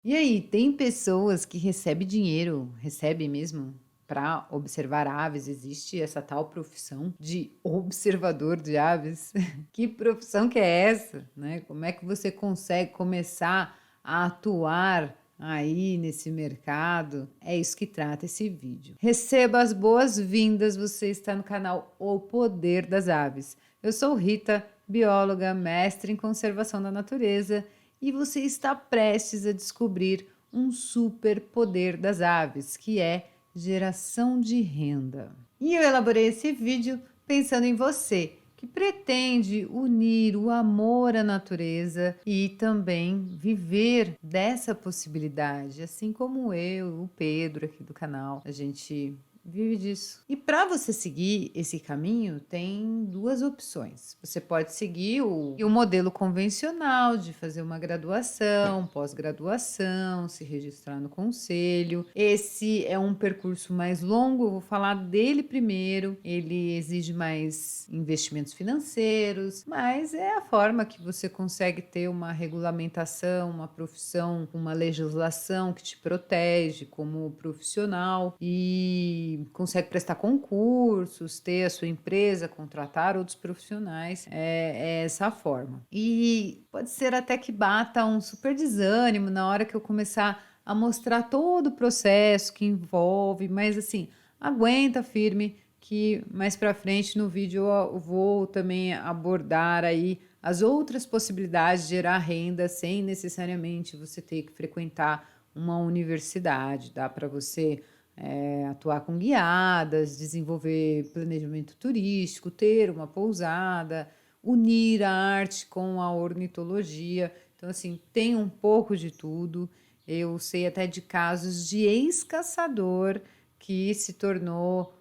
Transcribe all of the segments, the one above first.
E aí, tem pessoas que recebem dinheiro, recebem mesmo, para observar aves? Existe essa tal profissão de observador de aves? Que profissão que é essa, né? Como é que você consegue começar a atuar aí nesse mercado? É isso que trata esse vídeo. Receba as boas-vindas, você está no canal O Poder das Aves. Eu sou Rita, bióloga, mestre em conservação da natureza, e você está prestes a descobrir um superpoder das aves, que é geração de renda. E eu elaborei esse vídeo pensando em você, que pretende unir o amor à natureza e também viver dessa possibilidade, assim como eu, o Pedro aqui do canal, a gente vive disso. E para você seguir esse caminho, tem duas opções. Você pode seguir o modelo convencional de fazer uma graduação, pós-graduação, se registrar no conselho. Esse é um percurso mais longo, eu vou falar dele primeiro. Ele exige mais investimentos financeiros, mas é a forma que você consegue ter uma regulamentação, uma profissão, uma legislação que te protege como profissional e consegue prestar concursos, ter a sua empresa, contratar outros profissionais. É essa forma. E pode ser até que bata um super desânimo na hora que eu começar a mostrar todo o processo que envolve, mas assim, aguenta firme que mais para frente no vídeo eu vou também abordar aí as outras possibilidades de gerar renda sem necessariamente você ter que frequentar uma universidade. Dá para você atuar com guiadas, desenvolver planejamento turístico, ter uma pousada, unir a arte com a ornitologia. Então, assim, tem um pouco de tudo. Eu sei até de casos de ex-caçador que se tornou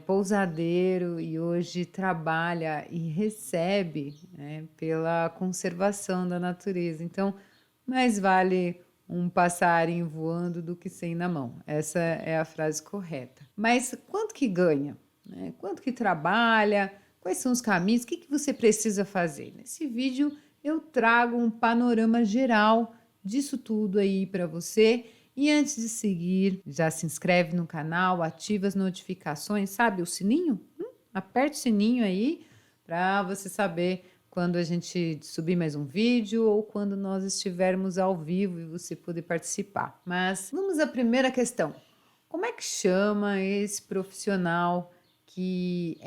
pousadeiro e hoje trabalha e recebe, né, pela conservação da natureza. Então, mais vale um passarinho voando do que 100 na mão. Essa é a frase correta. Mas quanto que ganha, né? Quanto que trabalha? Quais são os caminhos? O que você precisa fazer? Nesse vídeo eu trago um panorama geral disso tudo aí para você. E antes de seguir, já se inscreve no canal, ativa as notificações, sabe o sininho? Aperte o sininho aí para você saber quando a gente subir mais um vídeo ou quando nós estivermos ao vivo e você poder participar. Mas vamos à primeira questão. Como é que chama esse profissional que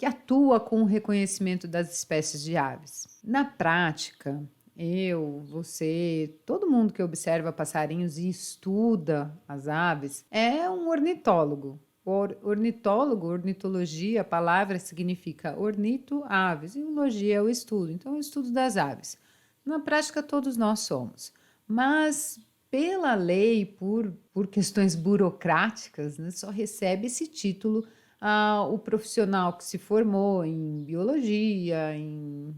atua com o reconhecimento das espécies de aves? Na prática, eu, você, todo mundo que observa passarinhos e estuda as aves é um ornitólogo. Ornitólogo, ornitologia, a palavra significa ornito, aves, e logia é o estudo, então é o estudo das aves. Na prática, todos nós somos. Mas, pela lei, por questões burocráticas, né, só recebe esse título o profissional que se formou em biologia, em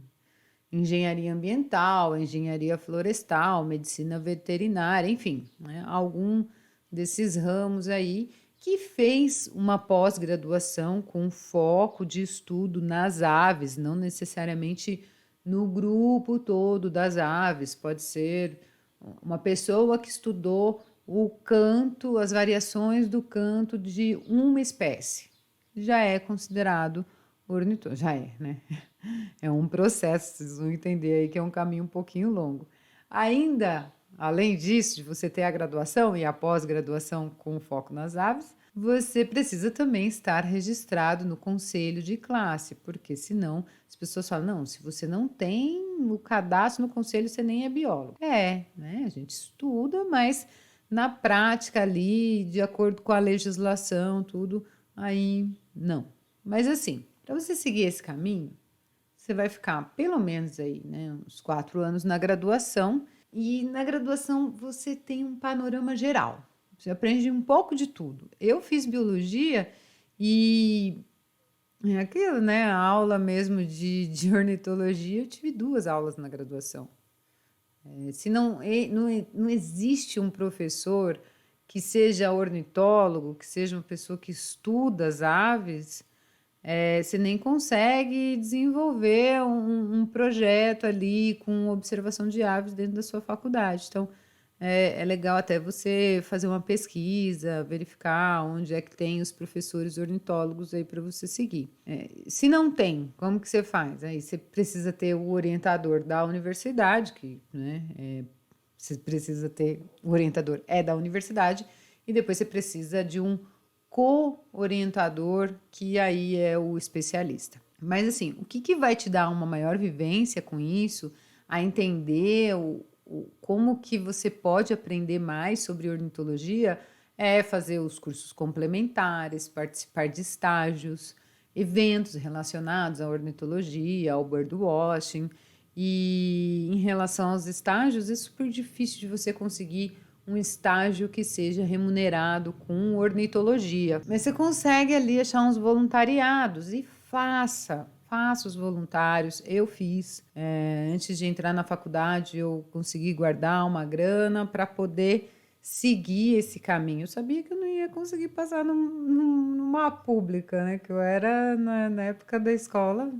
engenharia ambiental, engenharia florestal, medicina veterinária, enfim, né, algum desses ramos aí que fez uma pós-graduação com foco de estudo nas aves, não necessariamente no grupo todo das aves, pode ser uma pessoa que estudou o canto, as variações do canto de uma espécie. Já é considerado ornitólogo, já é, né? É um processo, vocês vão entender aí que é um caminho um pouquinho longo. Ainda, além disso, de você ter a graduação e a pós-graduação com foco nas aves, você precisa também estar registrado no conselho de classe, porque senão as pessoas falam, não, se você não tem o cadastro no conselho, você nem é biólogo. Né? A gente estuda, mas na prática ali, de acordo com a legislação, tudo, aí não. Mas assim, para você seguir esse caminho, você vai ficar pelo menos aí, né, uns 4 anos na graduação, e na graduação você tem um panorama geral. Você aprende um pouco de tudo. Eu fiz biologia e é aquilo, né, a aula mesmo de ornitologia, eu tive 2 aulas na graduação. Se não, não existe um professor que seja ornitólogo, que seja uma pessoa que estuda as aves, você nem consegue desenvolver um projeto ali com observação de aves dentro da sua faculdade. Então, é legal até você fazer uma pesquisa, verificar onde é que tem os professores ornitólogos aí para você seguir. Se não tem, como que você faz? Aí você precisa ter o orientador da universidade, que, né, você precisa ter o orientador da universidade, e depois você precisa de um co-orientador, que aí é o especialista. Mas assim, o que vai te dar uma maior vivência com isso, a entender como que você pode aprender mais sobre ornitologia, é fazer os cursos complementares, participar de estágios, eventos relacionados à ornitologia, ao birdwatching. E em relação aos estágios, é super difícil de você conseguir um estágio que seja remunerado com ornitologia. Mas você consegue ali achar uns voluntariados e faça os voluntários. Eu fiz. Antes de entrar na faculdade, eu consegui guardar uma grana para poder seguir esse caminho. Eu sabia que eu não ia conseguir passar numa pública, né? Que eu era na época da escola.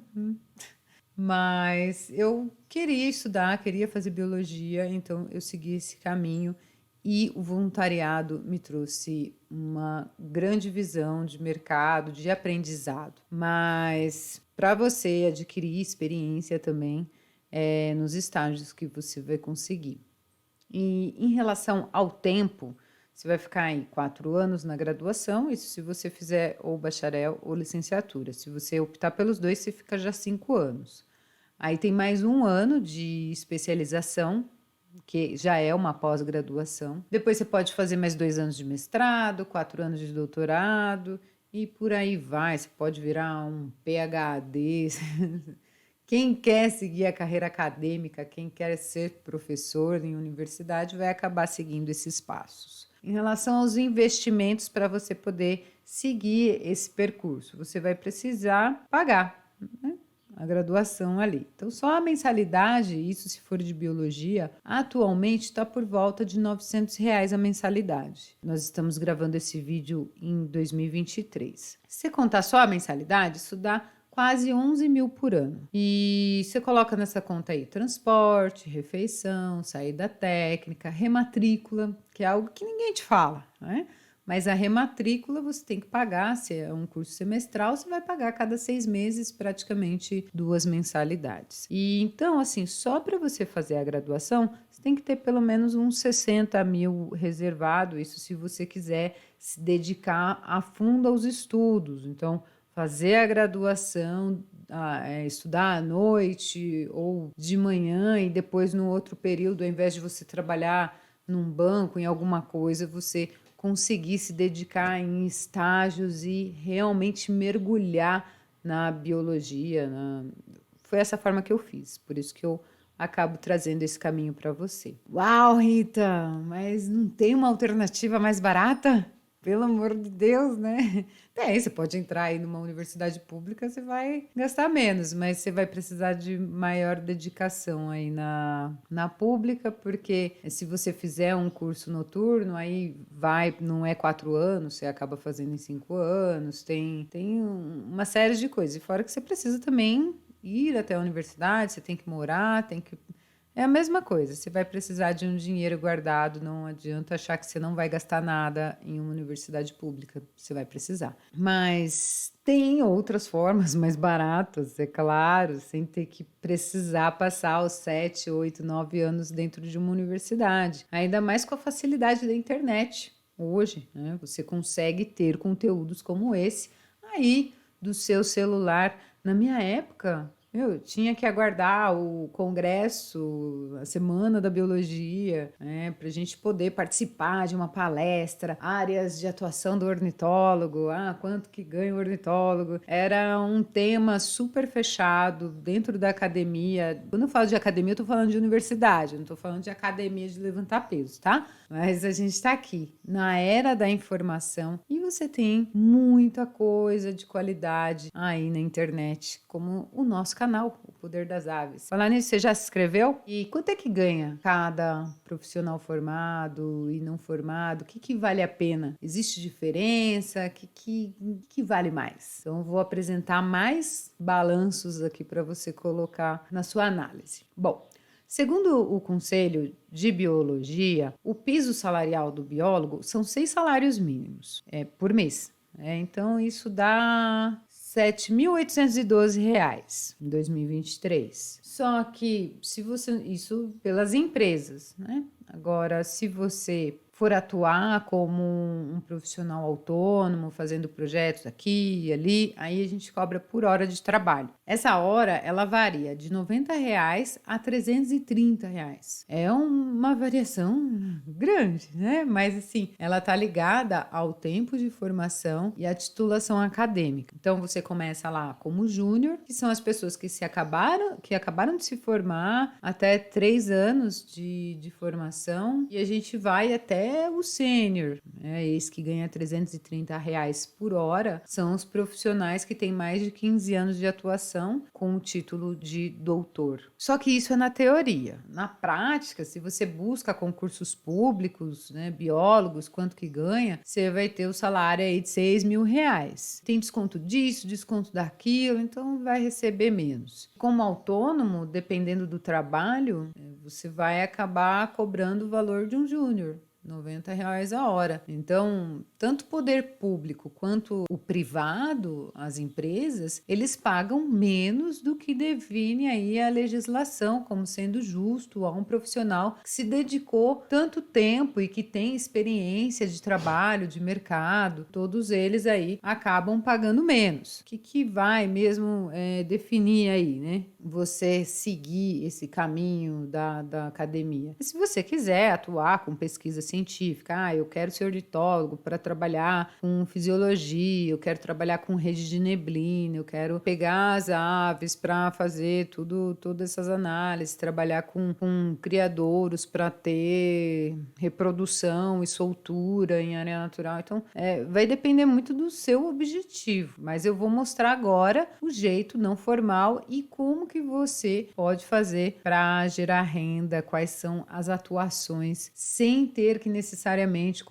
Mas eu queria estudar, queria fazer biologia, então eu segui esse caminho e o voluntariado me trouxe uma grande visão de mercado, de aprendizado. Mas para você adquirir experiência também nos estágios que você vai conseguir. E em relação ao tempo, você vai ficar aí 4 anos na graduação, isso se você fizer ou bacharel ou licenciatura. Se você optar pelos dois, você fica já 5 anos. Aí tem mais 1 ano de especialização, que já é uma pós-graduação. Depois você pode fazer mais 2 anos de mestrado, 4 anos de doutorado e por aí vai. Você pode virar um PhD. Quem quer seguir a carreira acadêmica, quem quer ser professor em universidade, vai acabar seguindo esses passos. Em relação aos investimentos para você poder seguir esse percurso, você vai precisar pagar, né, a graduação ali. Então, só a mensalidade, isso se for de biologia, atualmente está por volta de R$ 900 a mensalidade. Nós estamos gravando esse vídeo em 2023. Se você contar só a mensalidade, isso dá quase 11 mil por ano. E você coloca nessa conta aí transporte, refeição, saída técnica, rematrícula, que é algo que ninguém te fala, né? Mas a rematrícula você tem que pagar, se é um curso semestral, você vai pagar a cada 6 meses praticamente 2 mensalidades. E então, assim, só para você fazer a graduação, você tem que ter pelo menos uns 60 mil reservado, isso se você quiser se dedicar a fundo aos estudos. Então, fazer a graduação, estudar à noite ou de manhã e depois no outro período, ao invés de você trabalhar num banco, em alguma coisa, você conseguir se dedicar em estágios e realmente mergulhar na biologia. Foi essa forma que eu fiz, por isso que eu acabo trazendo esse caminho para você. Uau, Rita, mas não tem uma alternativa mais barata? Pelo amor de Deus, né? Você pode entrar aí numa universidade pública, você vai gastar menos, mas você vai precisar de maior dedicação aí na pública, porque se você fizer um curso noturno, aí não é 4 anos, você acaba fazendo em 5 anos, tem uma série de coisas. E fora que você precisa também ir até a universidade, você tem que morar, é a mesma coisa, você vai precisar de um dinheiro guardado, não adianta achar que você não vai gastar nada em uma universidade pública, você vai precisar. Mas tem outras formas mais baratas, é claro, sem ter que precisar passar os 7, 8, 9 anos dentro de uma universidade. Ainda mais com a facilidade da internet hoje, né? Você consegue ter conteúdos como esse aí do seu celular. Na minha época, eu tinha que aguardar o congresso, a semana da biologia, né, para a gente poder participar de uma palestra, áreas de atuação do ornitólogo, quanto que ganha o ornitólogo. Era um tema super fechado dentro da academia. Quando eu falo de academia, eu tô falando de universidade, não tô falando de academia de levantar peso, tá? Mas a gente está aqui na era da informação e você tem muita coisa de qualidade aí na internet, como o nosso canal, O Poder das Aves. Falar nisso, você já se inscreveu? E quanto é que ganha cada profissional formado e não formado? O que vale a pena? Existe diferença? O que vale mais? Então, eu vou apresentar mais balanços aqui para você colocar na sua análise. Bom, Segundo o Conselho de Biologia, o piso salarial do biólogo são 6 salários mínimos por mês. Então, isso dá R$ 7.812 em 2023. Só que isso pelas empresas, né? Agora, se você for atuar como um profissional autônomo, fazendo projetos aqui e ali, aí a gente cobra por hora de trabalho. Essa hora, ela varia de R$ 90 a R$ 330. É uma variação grande, né? Mas assim, ela tá ligada ao tempo de formação e à titulação acadêmica. Então, você começa lá como júnior, que são as pessoas que acabaram de se formar, até 3 anos de formação, e a gente vai até o sênior, esse que ganha R$ 330 por hora, são os profissionais que têm mais de 15 anos de atuação com o título de doutor. Só que isso é na teoria. Na prática, se você busca concursos públicos, biólogos, quanto que ganha, você vai ter o salário aí de R$ 6.000. Tem desconto disso, desconto daquilo, então vai receber menos. Como autônomo, dependendo do trabalho, você vai acabar cobrando o valor de um júnior. R$ 90 a hora. Então, tanto o poder público quanto o privado, as empresas, eles pagam menos do que define aí a legislação, como sendo justo a um profissional que se dedicou tanto tempo e que tem experiência de trabalho, de mercado. Todos eles aí acabam pagando menos. O que vai mesmo definir aí, né? Você seguir esse caminho da academia. Se você quiser atuar com pesquisa científica, eu quero ser ornitólogo para trabalhar com fisiologia, eu quero trabalhar com rede de neblina, eu quero pegar as aves para fazer todas essas análises, trabalhar com criadouros para ter reprodução e soltura em área natural. Então, vai depender muito do seu objetivo, mas eu vou mostrar agora o jeito não formal e como que você pode fazer para gerar renda, quais são as atuações sem ter que necessariamente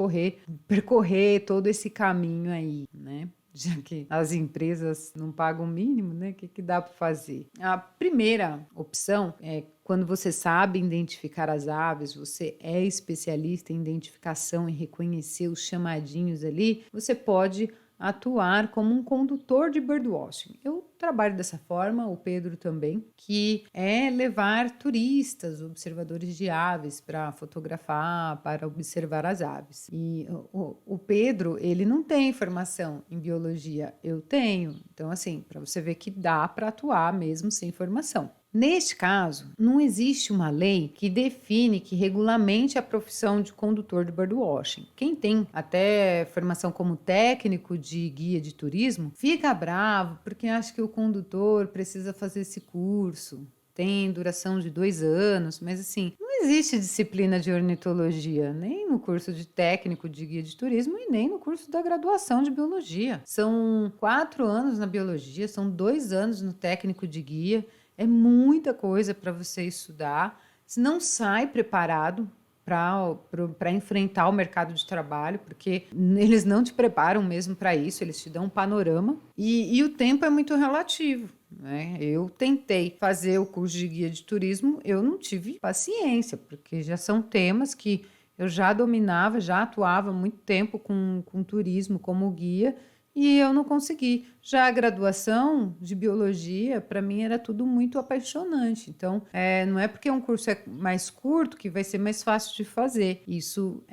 percorrer todo esse caminho aí, né? Já que as empresas não pagam o mínimo, né? O que dá para fazer? A primeira opção é quando você sabe identificar as aves, você é especialista em identificação e reconhecer os chamadinhos ali, você pode atuar como um condutor de birdwatching. Eu trabalho dessa forma, o Pedro também, que é levar turistas, observadores de aves para fotografar, para observar as aves. E o Pedro, ele não tem formação em biologia, eu tenho. Então, assim, para você ver que dá para atuar mesmo sem formação. Neste caso, não existe uma lei que define, que regulamente a profissão de condutor de birdwatching. Quem tem até formação como técnico de guia de turismo fica bravo porque acha que o condutor precisa fazer esse curso. Tem duração de 2 anos, mas assim, não existe disciplina de ornitologia, nem no curso de técnico de guia de turismo e nem no curso da graduação de biologia. São 4 anos na biologia, são 2 anos no técnico de guia. É muita coisa para você estudar. Você não sai preparado para enfrentar o mercado de trabalho, porque eles não te preparam mesmo para isso, eles te dão um panorama. E o tempo é muito relativo, né? Eu tentei fazer o curso de guia de turismo, eu não tive paciência, porque já são temas que eu já dominava, já atuava há muito tempo com turismo como guia, e eu não consegui. Já a graduação de biologia, para mim, era tudo muito apaixonante. Então, não é porque um curso é mais curto que vai ser mais fácil de fazer. Isso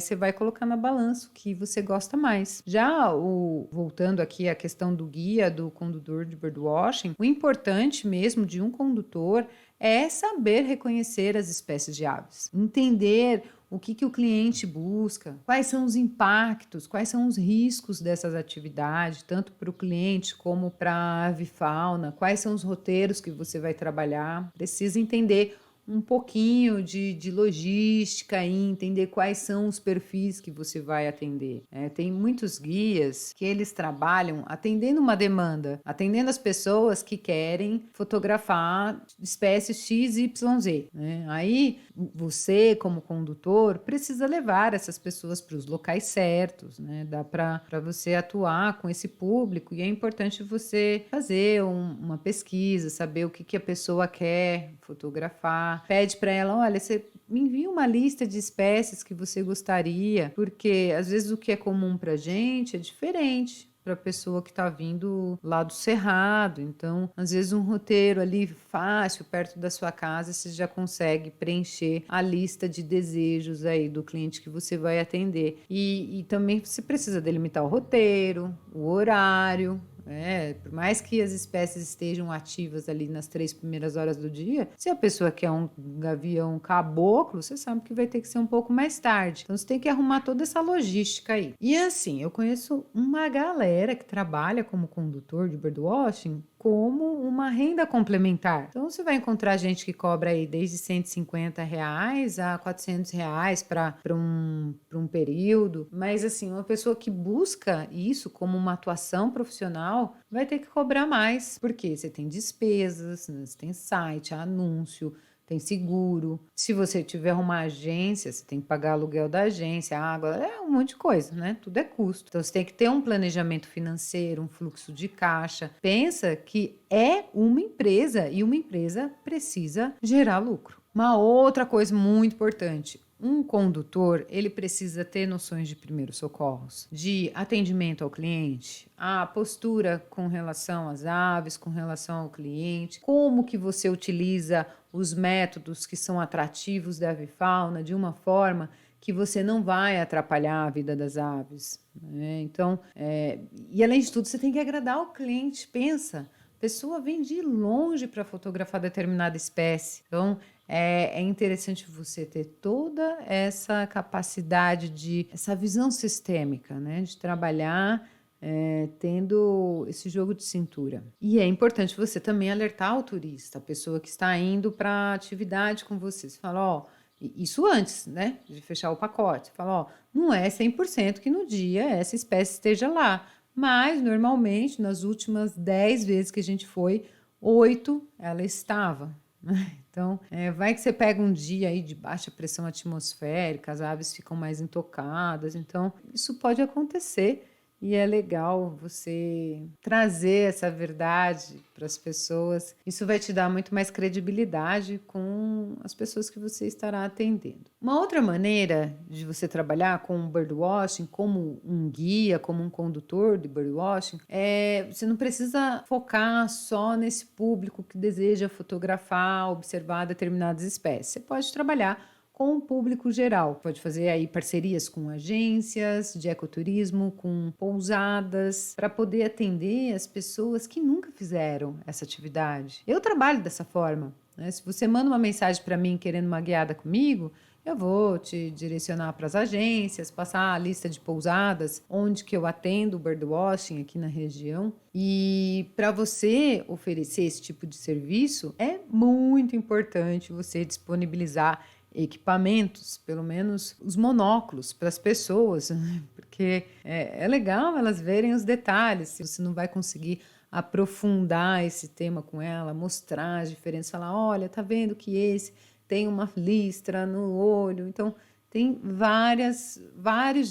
você vai colocar na balança o que você gosta mais. Já voltando aqui à questão do guia, do condutor de birdwatching, o importante mesmo de um condutor é saber reconhecer as espécies de aves, entender o que o cliente busca, quais são os impactos, quais são os riscos dessas atividades, tanto para o cliente como para a avifauna, quais são os roteiros que você vai trabalhar. Precisa entender um pouquinho de logística e entender quais são os perfis que você vai atender. Tem muitos guias que eles trabalham atendendo uma demanda, atendendo as pessoas que querem fotografar espécies X, Y, Z, né? Aí você, como condutor, precisa levar essas pessoas para os locais certos, né? Dá para você atuar com esse público e é importante você fazer uma pesquisa, saber o que a pessoa quer fotografar. pede para ela, olha, você me envia uma lista de espécies que você gostaria, porque às vezes o que é comum para gente é diferente para a pessoa que está vindo lá do Cerrado. Então, às vezes um roteiro ali fácil, perto da sua casa, você já consegue preencher a lista de desejos aí do cliente que você vai atender. E também você precisa delimitar o roteiro, o horário. Por mais que as espécies estejam ativas ali nas 3 primeiras horas do dia, se a pessoa quer um gavião caboclo, você sabe que vai ter que ser um pouco mais tarde. Então você tem que arrumar toda essa logística aí. E assim, eu conheço uma galera que trabalha como condutor de birdwatching como uma renda complementar. Então você vai encontrar gente que cobra aí desde R$ 150 a R$ 400 para um período, mas assim, uma pessoa que busca isso como uma atuação profissional vai ter que cobrar mais, porque você tem despesas, né? Você tem site, anúncio, tem seguro. Se você tiver uma agência, você tem que pagar aluguel da agência, água, um monte de coisa, né? Tudo é custo. Então você tem que ter um planejamento financeiro, um fluxo de caixa. Pensa que é uma empresa e uma empresa precisa gerar lucro. Uma outra coisa muito importante, um condutor, ele precisa ter noções de primeiros socorros, de atendimento ao cliente, a postura com relação às aves, com relação ao cliente, como que você utiliza os métodos que são atrativos da avifauna de uma forma que você não vai atrapalhar a vida das aves, né? Então, e além de tudo, você tem que agradar o cliente. Pensa, a pessoa vem de longe para fotografar determinada espécie. Então, é interessante você ter toda essa capacidade essa visão sistêmica, né? De trabalhar tendo esse jogo de cintura. E é importante você também alertar o turista, a pessoa que está indo para a atividade com você. Você fala, ó, isso antes, né, de fechar o pacote. Você fala, ó, não é 100% que no dia essa espécie esteja lá, mas normalmente nas últimas 10 vezes que a gente foi, 8 ela estava. Então, vai que você pega um dia aí de baixa pressão atmosférica, as aves ficam mais intocadas, então isso pode acontecer. E é legal você trazer essa verdade para as pessoas. Isso vai te dar muito mais credibilidade com as pessoas que você estará atendendo. Uma outra maneira de você trabalhar com o birdwatching, como um guia, como um condutor de birdwatching, você não precisa focar só nesse público que deseja fotografar, observar determinadas espécies. Você pode trabalhar com o público geral. Pode fazer aí parcerias com agências de ecoturismo, com pousadas, para poder atender as pessoas que nunca fizeram essa atividade. Eu trabalho dessa forma, né? Se você manda uma mensagem para mim querendo uma guiada comigo, eu vou te direcionar para as agências, passar a lista de pousadas, onde que eu atendo o birdwatching aqui na região. E para você oferecer esse tipo de serviço, é muito importante você disponibilizar equipamentos, pelo menos os monóculos para as pessoas, né? Porque é legal elas verem os detalhes. Se você não vai conseguir aprofundar esse tema com ela, mostrar as diferenças, falar, olha, tá vendo que esse tem uma listra no olho. Então, tem vários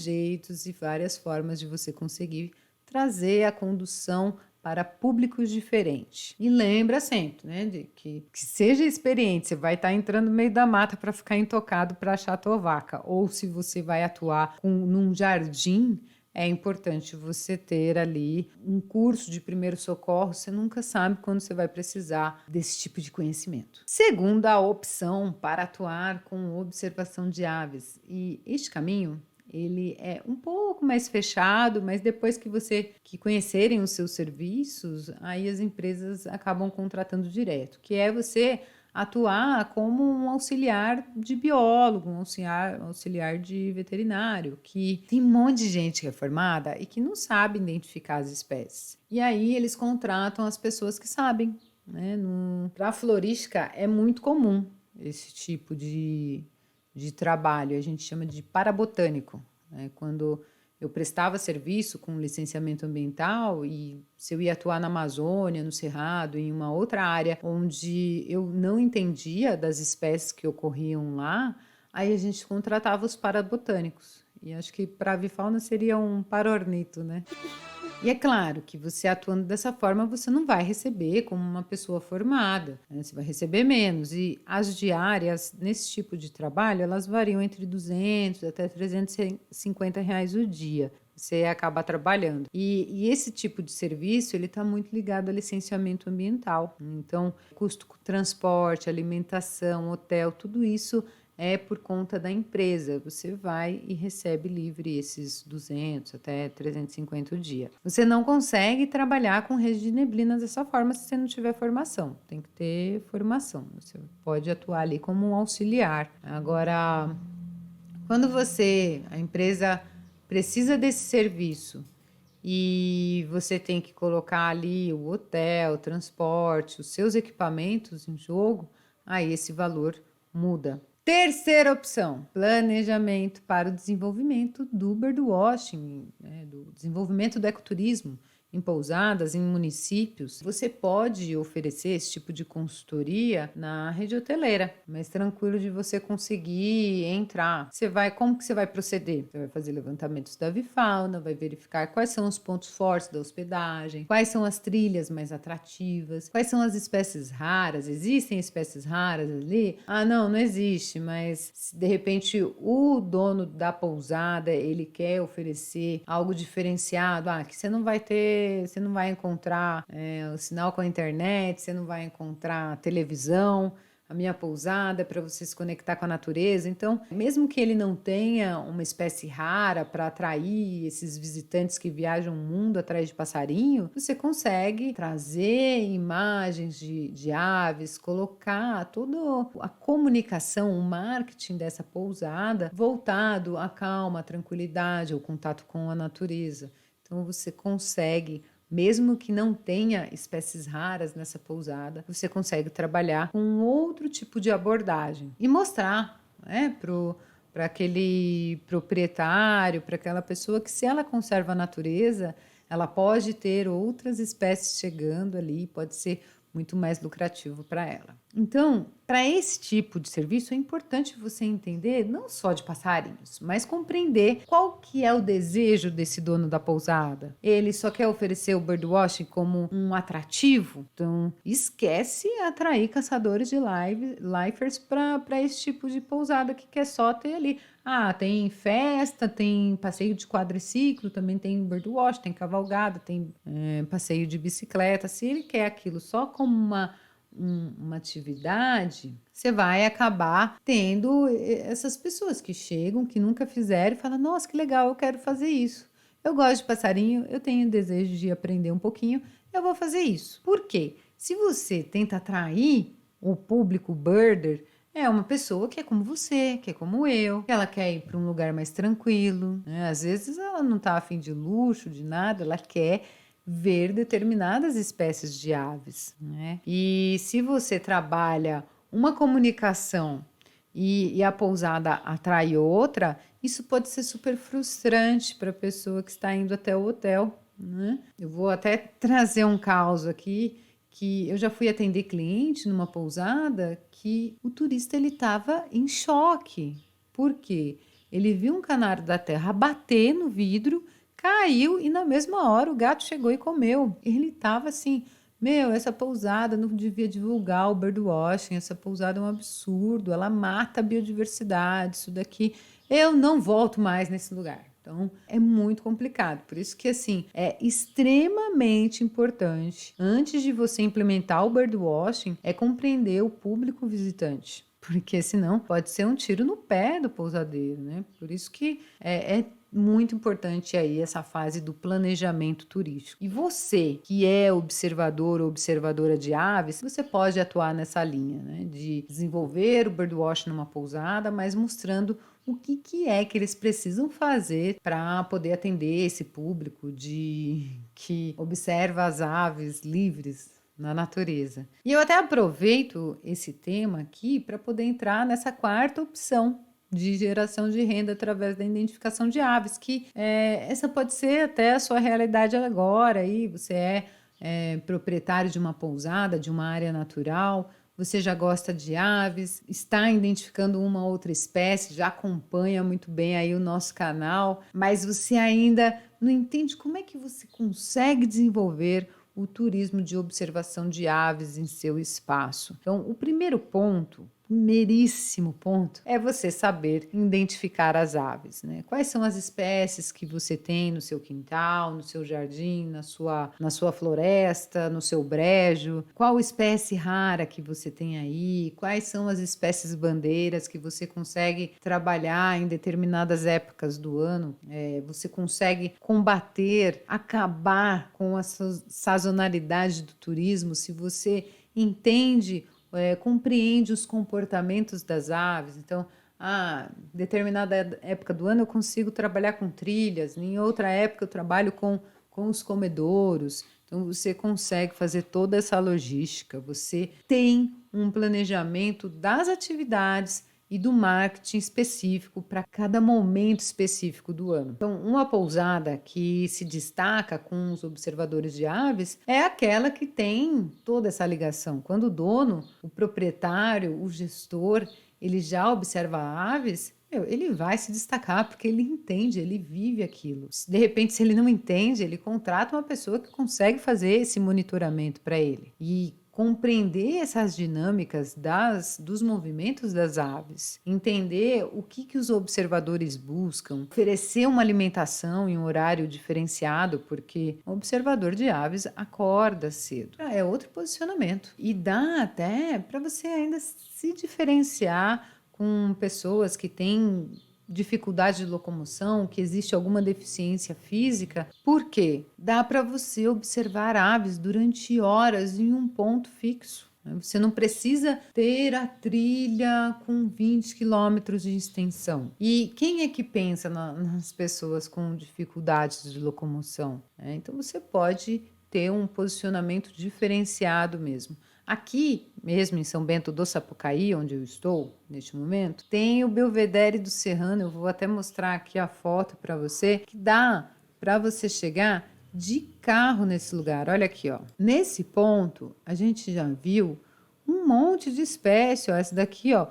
jeitos e várias formas de você conseguir trazer a condução para públicos diferentes. E lembra sempre, né, de que seja experiente, você vai estar entrando no meio da mata para ficar intocado para achar a tua vaca, ou se você vai atuar num jardim, é importante você ter ali um curso de primeiro socorro, você nunca sabe quando você vai precisar desse tipo de conhecimento. Segunda opção para atuar com observação de aves, e este caminho ele é um pouco mais fechado, mas depois que conhecerem os seus serviços, aí as empresas acabam contratando direto, que é você atuar como um auxiliar de biólogo, um auxiliar de veterinário, que tem um monte de gente que é formada e que não sabe identificar as espécies. E aí eles contratam as pessoas que sabem, né? Para a florística é muito comum esse tipo de trabalho, a gente chama de parabotânico, né? Quando eu prestava serviço com licenciamento ambiental e se eu ia atuar na Amazônia, no Cerrado, em uma outra área onde eu não entendia das espécies que ocorriam lá, aí a gente contratava os parabotânicos. E acho que para avifauna seria um parornito, né? E é claro que você atuando dessa forma, você não vai receber como uma pessoa formada, né? Você vai receber menos. E as diárias nesse tipo de trabalho, elas variam entre 200 até R$ 350 o dia. Você acaba trabalhando. E esse tipo de serviço, ele está muito ligado a licenciamento ambiental. Então, custo com transporte, alimentação, hotel, tudo isso é por conta da empresa. Você vai e recebe livre esses 200 até 350 o dia. Você não consegue trabalhar com rede de neblina dessa forma se você não tiver formação. Tem que ter formação. Você pode atuar ali como um auxiliar. Agora, quando a empresa precisa desse serviço e você tem que colocar ali o hotel, o transporte, os seus equipamentos em jogo, aí esse valor muda. Terceira opção, planejamento para o desenvolvimento do birdwatching, né, do desenvolvimento do ecoturismo em pousadas, em municípios. Você pode oferecer esse tipo de consultoria na rede hoteleira, mas tranquilo de você conseguir entrar. Como que você vai proceder? Você vai fazer levantamentos da avifauna, vai verificar quais são os pontos fortes da hospedagem, quais são as trilhas mais atrativas, quais são as espécies raras, existem espécies raras ali? Ah, não existe, mas se de repente o dono da pousada, ele quer oferecer algo diferenciado, que você não vai encontrar o sinal com a internet, você não vai encontrar televisão. A minha pousada é para você se conectar com a natureza. Então, mesmo que ele não tenha uma espécie rara para atrair esses visitantes que viajam o mundo atrás de passarinho, você consegue trazer imagens de aves, colocar toda a comunicação, o marketing dessa pousada voltado à calma, à tranquilidade, ao contato com a natureza. Então, você consegue, mesmo que não tenha espécies raras nessa pousada, você consegue trabalhar com outro tipo de abordagem e mostrar, né, para aquele proprietário, para aquela pessoa que, se ela conserva a natureza, ela pode ter outras espécies chegando ali, pode ser muito mais lucrativo para ela. Então, para esse tipo de serviço é importante você entender não só de passarinhos, mas compreender qual que é o desejo desse dono da pousada. Ele só quer oferecer o birdwatching como um atrativo? Então, esquece atrair caçadores de lifers para esse tipo de pousada que quer só ter ali. Tem festa, tem passeio de quadriciclo, também tem birdwatch, tem cavalgada, tem passeio de bicicleta. Se ele quer aquilo só como uma atividade, você vai acabar tendo essas pessoas que chegam, que nunca fizeram e falam, nossa, que legal, eu quero fazer isso. Eu gosto de passarinho, eu tenho desejo de aprender um pouquinho, eu vou fazer isso. Por quê? Se você tenta atrair o público birder, é uma pessoa que é como você, que é como eu, que ela quer ir para um lugar mais tranquilo, né? Às vezes ela não está a fim de luxo, de nada, ela quer ver determinadas espécies de aves, né? E se você trabalha uma comunicação e a pousada atrai outra, isso pode ser super frustrante para a pessoa que está indo até o hotel, né? Eu vou até trazer um caso aqui, que eu já fui atender cliente numa pousada que o turista ele estava em choque. Por quê? Ele viu um canário da terra bater no vidro, caiu e na mesma hora o gato chegou e comeu. Ele estava assim, essa pousada não devia divulgar o birdwatching, essa pousada é um absurdo, ela mata a biodiversidade, isso daqui, eu não volto mais nesse lugar. Então, é muito complicado. Por isso que, assim, é extremamente importante, antes de você implementar o birdwatching, é compreender o público visitante. Porque senão pode ser um tiro no pé do pousadeiro, né? Por isso que é muito importante aí essa fase do planejamento turístico. E você, que é observador ou observadora de aves, você pode atuar nessa linha, né? De desenvolver o birdwatching numa pousada, mas mostrando o que é que eles precisam fazer para poder atender esse público que observa as aves livres na natureza. E eu até aproveito esse tema aqui para poder entrar nessa quarta opção de geração de renda através da identificação de aves, que essa pode ser até a sua realidade agora, aí você é proprietário de uma pousada, de uma área natural, você já gosta de aves, está identificando uma outra espécie, já acompanha muito bem aí o nosso canal, mas você ainda não entende como é que você consegue desenvolver o turismo de observação de aves em seu espaço. Então, o primeiríssimo ponto, é você saber identificar as aves, né? Quais são as espécies que você tem no seu quintal, no seu jardim, na sua floresta, no seu brejo? Qual espécie rara que você tem aí? Quais são as espécies bandeiras que você consegue trabalhar em determinadas épocas do ano? Você consegue combater, acabar com a sazonalidade do turismo se você entende, compreende os comportamentos das aves. Então, determinada época do ano eu consigo trabalhar com trilhas, em outra época eu trabalho com os comedouros. Então, você consegue fazer toda essa logística, você tem um planejamento das atividades e do marketing específico para cada momento específico do ano. Então, uma pousada que se destaca com os observadores de aves é aquela que tem toda essa ligação. Quando o dono, o proprietário, o gestor, ele já observa aves, ele vai se destacar porque ele entende, ele vive aquilo. De repente, se ele não entende, ele contrata uma pessoa que consegue fazer esse monitoramento para ele. E compreender essas dinâmicas dos movimentos das aves, entender o que os observadores buscam, oferecer uma alimentação em um horário diferenciado, porque o observador de aves acorda cedo. É outro posicionamento. E dá até para você ainda se diferenciar com pessoas que têm dificuldade de locomoção, que existe alguma deficiência física, porque dá para você observar aves durante horas em um ponto fixo. Você não precisa ter a trilha com 20 quilômetros de extensão. E quem é que pensa nas pessoas com dificuldades de locomoção? Então você pode ter um posicionamento diferenciado mesmo. Aqui, mesmo em São Bento do Sapucaí, onde eu estou neste momento, tem o Belvedere do Serrano. Eu vou até mostrar aqui a foto para você, que dá para você chegar de carro nesse lugar. Olha aqui, ó. Nesse ponto, a gente já viu um monte de espécie. Ó. Essa daqui, ó.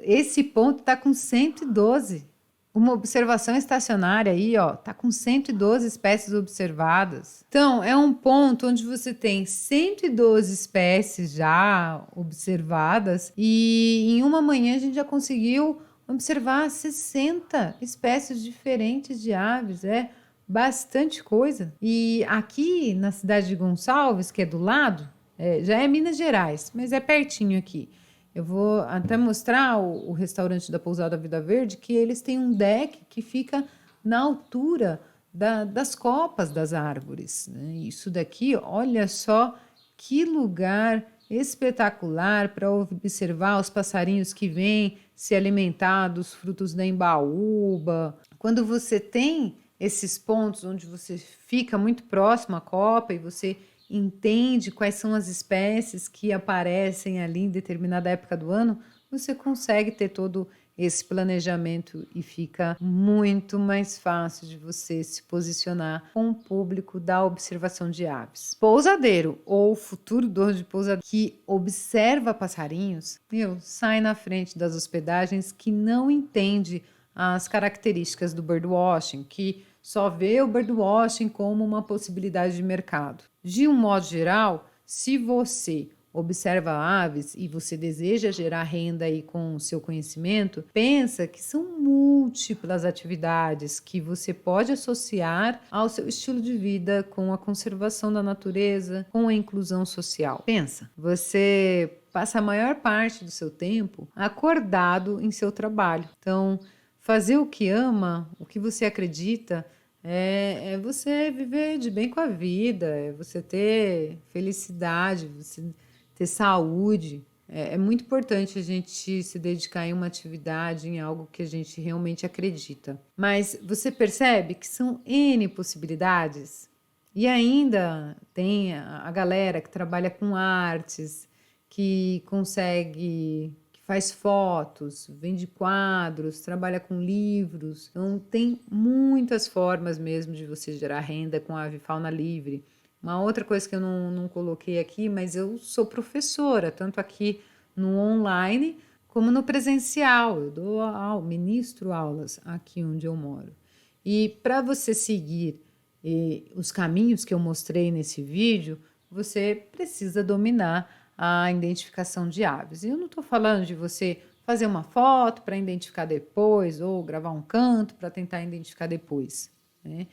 Esse ponto está com 112. Uma observação estacionária aí, ó, tá com 112 espécies observadas. Então, é um ponto onde você tem 112 espécies já observadas e em uma manhã a gente já conseguiu observar 60 espécies diferentes de aves. É bastante coisa. E aqui na cidade de Gonçalves, que é do lado, já é Minas Gerais, mas é pertinho aqui. Eu vou até mostrar o restaurante da Pousada Vida Verde, que eles têm um deck que fica na altura das copas das árvores. Né? Isso daqui, olha só que lugar espetacular para observar os passarinhos que vêm se alimentar dos frutos da embaúba. Quando você tem esses pontos onde você fica muito próximo à copa e você entende quais são as espécies que aparecem ali em determinada época do ano, você consegue ter todo esse planejamento e fica muito mais fácil de você se posicionar com o público da observação de aves. Pousadeiro ou futuro dono de pousadeiro que observa passarinhos, sai na frente das hospedagens que não entende as características do birdwatching, que só vê o birdwatching como uma possibilidade de mercado. De um modo geral, se você observa aves e você deseja gerar renda aí com o seu conhecimento, pensa que são múltiplas atividades que você pode associar ao seu estilo de vida com a conservação da natureza, com a inclusão social. Pensa, você passa a maior parte do seu tempo acordado em seu trabalho. Então, fazer o que ama, o que você acredita, é você viver de bem com a vida, é você ter felicidade, você ter saúde. É muito importante a gente se dedicar em uma atividade, em algo que a gente realmente acredita. Mas você percebe que são N possibilidades? E ainda tem a galera que trabalha com artes, que faz fotos, vende quadros, trabalha com livros. Então, tem muitas formas mesmo de você gerar renda com a avifauna livre. Uma outra coisa que eu não coloquei aqui, mas eu sou professora, tanto aqui no online como no presencial. Eu ministro aulas aqui onde eu moro. E para você seguir os caminhos que eu mostrei nesse vídeo, você precisa dominar a identificação de aves. E eu não estou falando de você fazer uma foto para identificar depois ou gravar um canto para tentar identificar depois, né?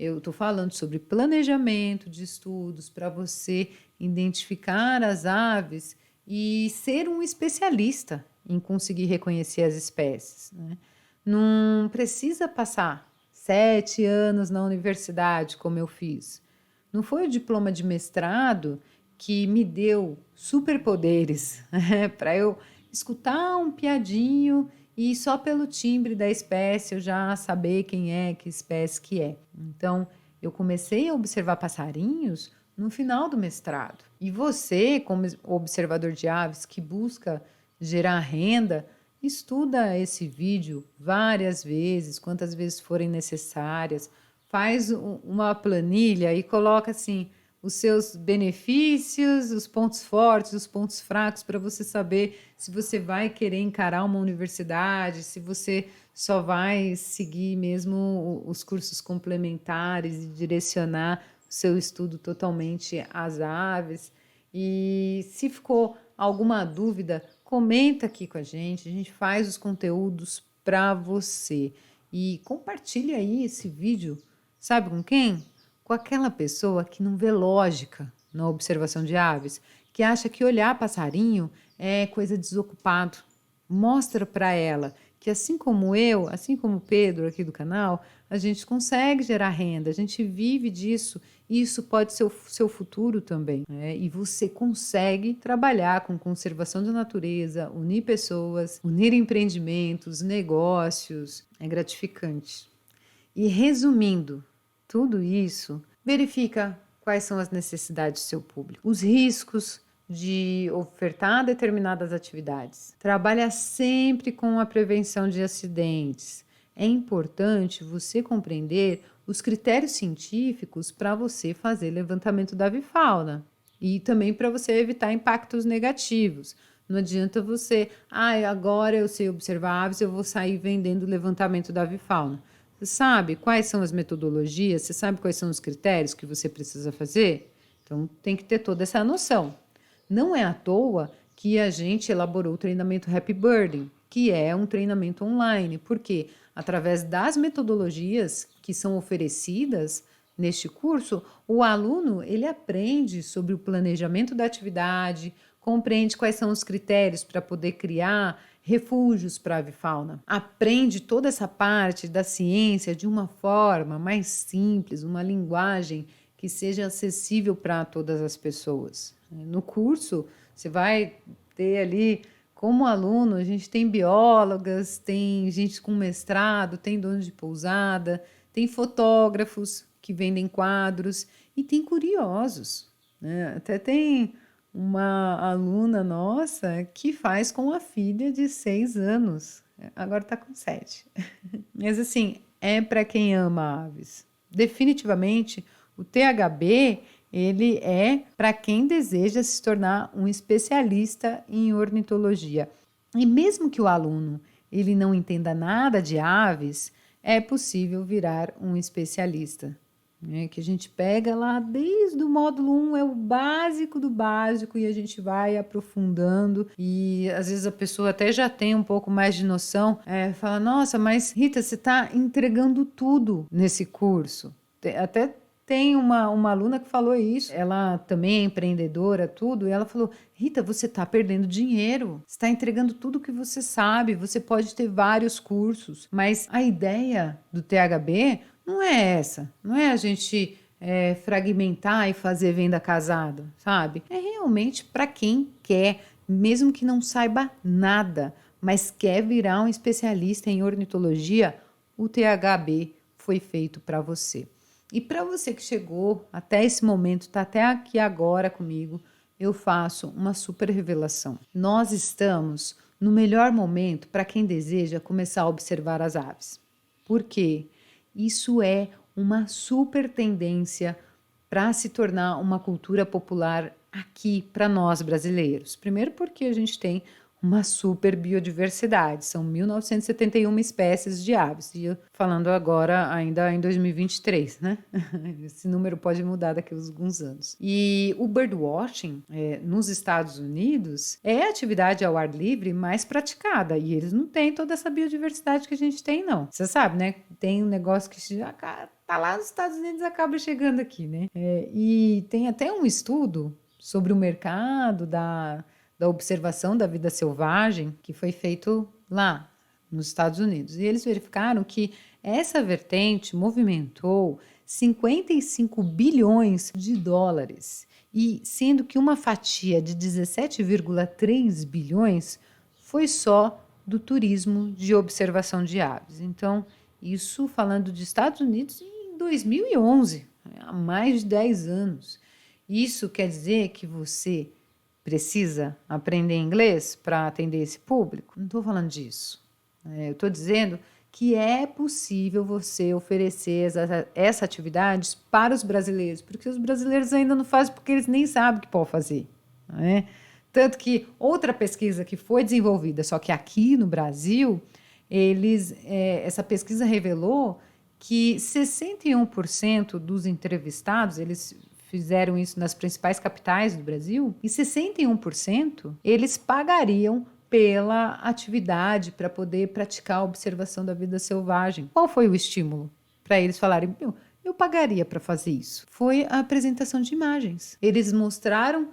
Eu estou falando sobre planejamento de estudos para você identificar as aves e ser um especialista em conseguir reconhecer as espécies, né? Não precisa passar 7 anos na universidade, como eu fiz. Não foi o diploma de mestrado que me deu superpoderes para eu escutar um piadinho e só pelo timbre da espécie eu já saber quem é, que espécie que é. Então, eu comecei a observar passarinhos no final do mestrado. E você, como observador de aves que busca gerar renda, estuda esse vídeo várias vezes, quantas vezes forem necessárias, faz uma planilha e coloca assim os seus benefícios, os pontos fortes, os pontos fracos, para você saber se você vai querer encarar uma universidade, se você só vai seguir mesmo os cursos complementares e direcionar o seu estudo totalmente às aves. E se ficou alguma dúvida, comenta aqui com a gente faz os conteúdos para você. E compartilha aí esse vídeo, sabe com quem? Com aquela pessoa que não vê lógica na observação de aves, que acha que olhar passarinho é coisa desocupado. Mostra para ela que assim como eu, assim como o Pedro aqui do canal, a gente consegue gerar renda, a gente vive disso e isso pode ser o seu futuro também, né? E você consegue trabalhar com conservação da natureza, unir pessoas, unir empreendimentos, negócios, é gratificante. E resumindo tudo isso, verifica quais são as necessidades do seu público, os riscos de ofertar determinadas atividades. Trabalha sempre com a prevenção de acidentes. É importante você compreender os critérios científicos para você fazer levantamento da avifauna e também para você evitar impactos negativos. Não adianta você, agora eu sei observar aves, eu vou sair vendendo levantamento da avifauna. Você sabe quais são as metodologias? Você sabe quais são os critérios que você precisa fazer? Então, tem que ter toda essa noção. Não é à toa que a gente elaborou o treinamento Happy Birding, que é um treinamento online, porque através das metodologias que são oferecidas neste curso, o aluno ele aprende sobre o planejamento da atividade, compreende quais são os critérios para poder criar refúgios para a avifauna. Aprende toda essa parte da ciência de uma forma mais simples, uma linguagem que seja acessível para todas as pessoas. No curso, você vai ter ali, como aluno, a gente tem biólogas, tem gente com mestrado, tem dono de pousada, tem fotógrafos que vendem quadros e tem curiosos, né? Até tem uma aluna nossa que faz com a filha de 6 anos, agora está com 7. Mas assim, é para quem ama aves. Definitivamente, o THB ele é para quem deseja se tornar um especialista em ornitologia. E mesmo que o aluno ele não entenda nada de aves, é possível virar um especialista. Que a gente pega lá desde o módulo 1, é o básico do básico e a gente vai aprofundando e às vezes a pessoa até já tem um pouco mais de noção, fala, nossa, mas Rita, você está entregando tudo nesse curso. Até tem uma aluna que falou isso, ela também é empreendedora, tudo, e ela falou, Rita, você está perdendo dinheiro, você está entregando tudo que você sabe, você pode ter vários cursos, mas a ideia do THB não é essa, não é a gente fragmentar e fazer venda casada, sabe? É realmente para quem quer, mesmo que não saiba nada, mas quer virar um especialista em ornitologia, o THB foi feito para você. E para você que chegou até esse momento, está até aqui agora comigo, eu faço uma super revelação. Nós estamos no melhor momento para quem deseja começar a observar as aves. Por quê? Isso é uma super tendência para se tornar uma cultura popular aqui para nós brasileiros. Primeiro porque a gente tem uma super biodiversidade, são 1971 espécies de aves, e eu falando agora ainda em 2023, né? Esse número pode mudar daqui a alguns anos. E o birdwatching nos Estados Unidos é a atividade ao ar livre mais praticada, e eles não têm toda essa biodiversidade que a gente tem, não. Você sabe, né? Tem um negócio que já tá lá nos Estados Unidos e acaba chegando aqui, né? E tem até um estudo sobre o mercado da observação da vida selvagem que foi feito lá nos Estados Unidos. E eles verificaram que essa vertente movimentou 55 bilhões de dólares, e sendo que uma fatia de 17,3 bilhões foi só do turismo de observação de aves. Então, isso falando de Estados Unidos em 2011, há mais de 10 anos. Isso quer dizer que você precisa aprender inglês para atender esse público? Não estou falando disso. Eu estou dizendo que é possível você oferecer essa atividade para os brasileiros, porque os brasileiros ainda não fazem porque eles nem sabem o que podem fazer. Não é? Tanto que outra pesquisa que foi desenvolvida, só que aqui no Brasil, essa pesquisa revelou que 61% dos entrevistados, eles fizeram isso nas principais capitais do Brasil, e 61% eles pagariam pela atividade para poder praticar a observação da vida selvagem. Qual foi o estímulo para eles falarem, eu pagaria para fazer isso? Foi a apresentação de imagens. Eles mostraram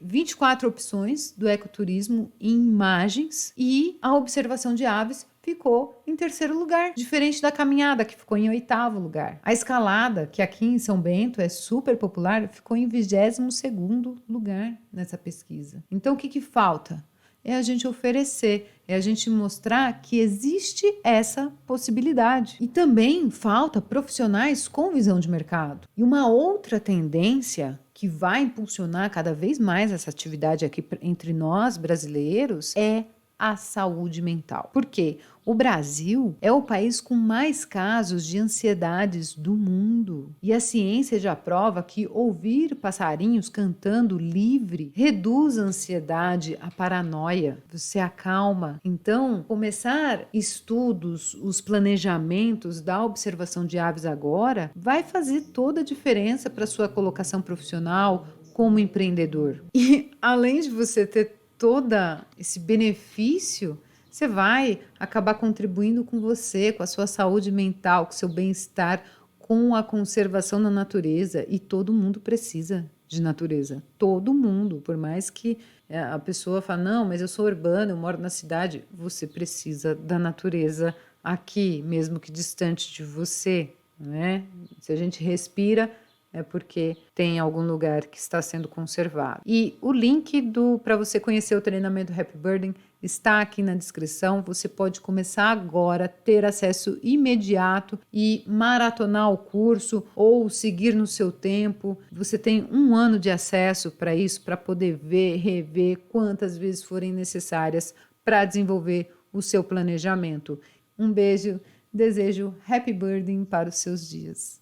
24 opções do ecoturismo em imagens, e a observação de aves ficou em terceiro lugar, diferente da caminhada, que ficou em oitavo lugar. A escalada, que aqui em São Bento é super popular, ficou em 22º lugar nessa pesquisa. Então, o que falta? É a gente oferecer, é a gente mostrar que existe essa possibilidade. E também falta profissionais com visão de mercado. E uma outra tendência que vai impulsionar cada vez mais essa atividade aqui entre nós brasileiros é a saúde mental. Por quê? O Brasil é o país com mais casos de ansiedades do mundo. E a ciência já prova que ouvir passarinhos cantando livre reduz a ansiedade, a paranoia, você acalma. Então, começar estudos, os planejamentos da observação de aves agora vai fazer toda a diferença para a sua colocação profissional como empreendedor. E além de você ter todo esse benefício, você vai acabar contribuindo com você, com a sua saúde mental, com o seu bem-estar, com a conservação da natureza. E todo mundo precisa de natureza. Todo mundo. Por mais que a pessoa fale, não, mas eu sou urbana, eu moro na cidade. Você precisa da natureza aqui, mesmo que distante de você, né? Se a gente respira, é porque tem algum lugar que está sendo conservado. E o link para você conhecer o treinamento Happy Birding está aqui na descrição. Você pode começar agora, ter acesso imediato e maratonar o curso ou seguir no seu tempo. Você tem 1 ano de acesso para isso, para poder ver, rever quantas vezes forem necessárias para desenvolver o seu planejamento. Um beijo, desejo Happy Birding para os seus dias.